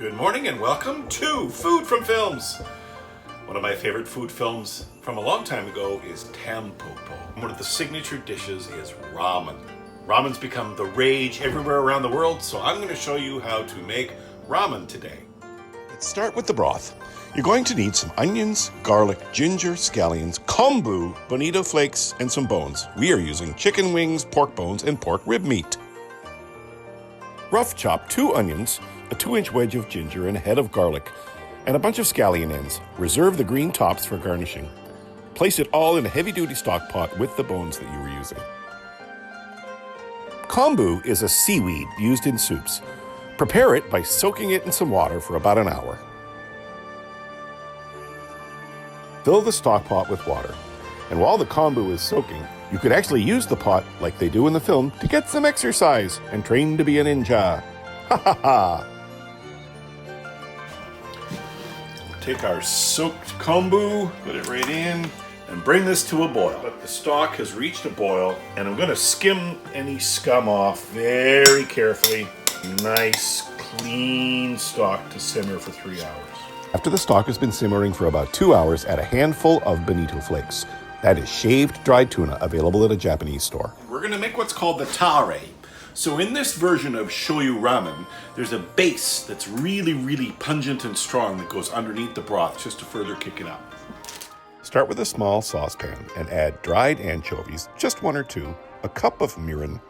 Good morning and welcome to Food from Films. One of my favorite food films from a long time ago is Tampopo. One of the signature dishes is ramen. Ramen's become the rage everywhere around the world, so I'm going to show you how to make ramen today. Let's start with the broth. You're going to need some onions, garlic, ginger, scallions, kombu, bonito flakes, and some bones. We are using chicken wings, pork bones, and pork rib meat. Rough chop 2 onions, a 2-inch wedge of ginger and a head of garlic, and a bunch of scallion ends. Reserve the green tops for garnishing. Place it all in a heavy-duty stock pot with the bones that you were using. Kombu is a seaweed used in soups. Prepare it by soaking it in some water for about an hour. Fill the stock pot with water, and while the kombu is soaking, you could actually use the pot, like they do in the film, to get some exercise and train to be a ninja. Ha ha ha! Take our soaked kombu, put it right in, and bring this to a boil. But the stock has reached a boil, and I'm going to skim any scum off very carefully. Nice, clean stock to simmer for 3 hours. After the stock has been simmering for about 2 hours, add a handful of Bonito flakes. That is shaved dried tuna available at a Japanese store. We're going to make what's called the Tare. So in this version of shoyu ramen, there's a base that's really pungent and strong that goes underneath the broth just to further kick it up. Start with a small saucepan and add dried anchovies, just 1 or 2, a cup of mirin,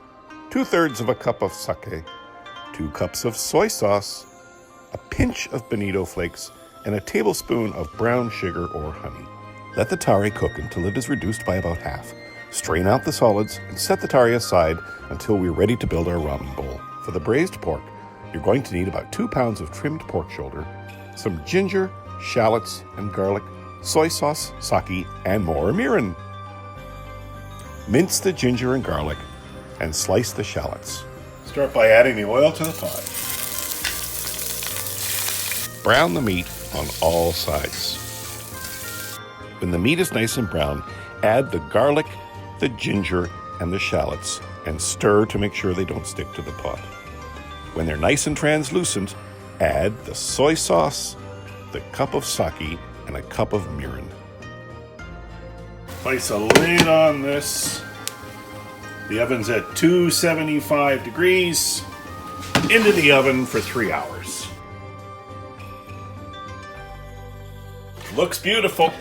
2/3 of a cup of sake, 2 cups of soy sauce, a pinch of bonito flakes, and a tablespoon of brown sugar or honey. Let the tare cook until it is reduced by about half. Strain out the solids and set the tare aside until we're ready to build our ramen bowl. For the braised pork, you're going to need about 2 pounds of trimmed pork shoulder, some ginger, shallots, and garlic, soy sauce, sake, and more mirin. Mince the ginger and garlic and slice the shallots. Start by adding the oil to the pot. Brown the meat on all sides. When the meat is nice and brown, add the garlic, the ginger, and the shallots, and stir to make sure they don't stick to the pot. When they're nice and translucent, add the soy sauce, the cup of sake, and a cup of mirin. Place a lid on this. The oven's at 275 degrees. Into the oven for 3 hours. Looks beautiful.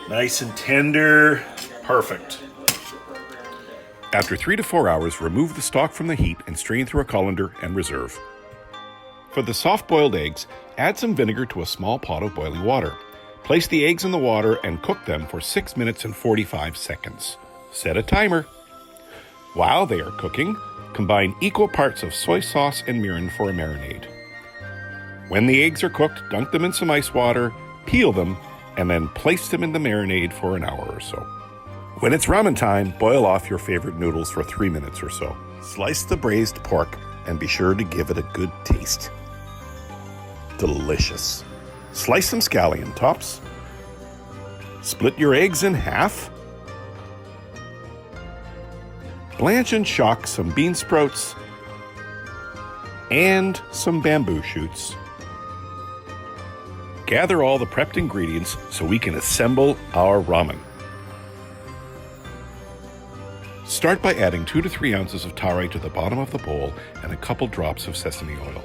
Nice and tender. Perfect. After 3 to 4 hours, remove the stock from the heat and strain through a colander and reserve. For the soft-boiled eggs, add some vinegar to a small pot of boiling water. Place the eggs in the water and cook them for 6 minutes and 45 seconds. Set a timer. While they are cooking, combine equal parts of soy sauce and mirin for a marinade. When the eggs are cooked, dunk them in some ice water, peel them, and then place them in the marinade for an hour or so. When it's ramen time, boil off your favorite noodles for 3 minutes or so. Slice the braised pork and be sure to give it a good taste. Delicious. Slice some scallion tops. Split your eggs in half. Blanch and shock some bean sprouts and some bamboo shoots. Gather all the prepped ingredients so we can assemble our ramen. Start by adding 2 to 3 ounces of tare to the bottom of the bowl and a couple drops of sesame oil.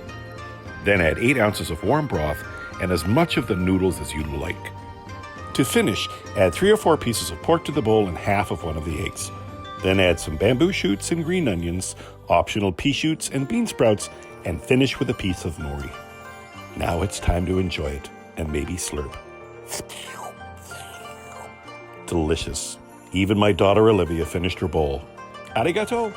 Then add 8 ounces of warm broth and as much of the noodles as you'd like. To finish, add 3 or 4 pieces of pork to the bowl and half of one of the eggs. Then add some bamboo shoots and green onions, optional pea shoots and bean sprouts, and finish with a piece of nori. Now it's time to enjoy it. And maybe slurp. Delicious. Even my daughter Olivia finished her bowl. Arigato!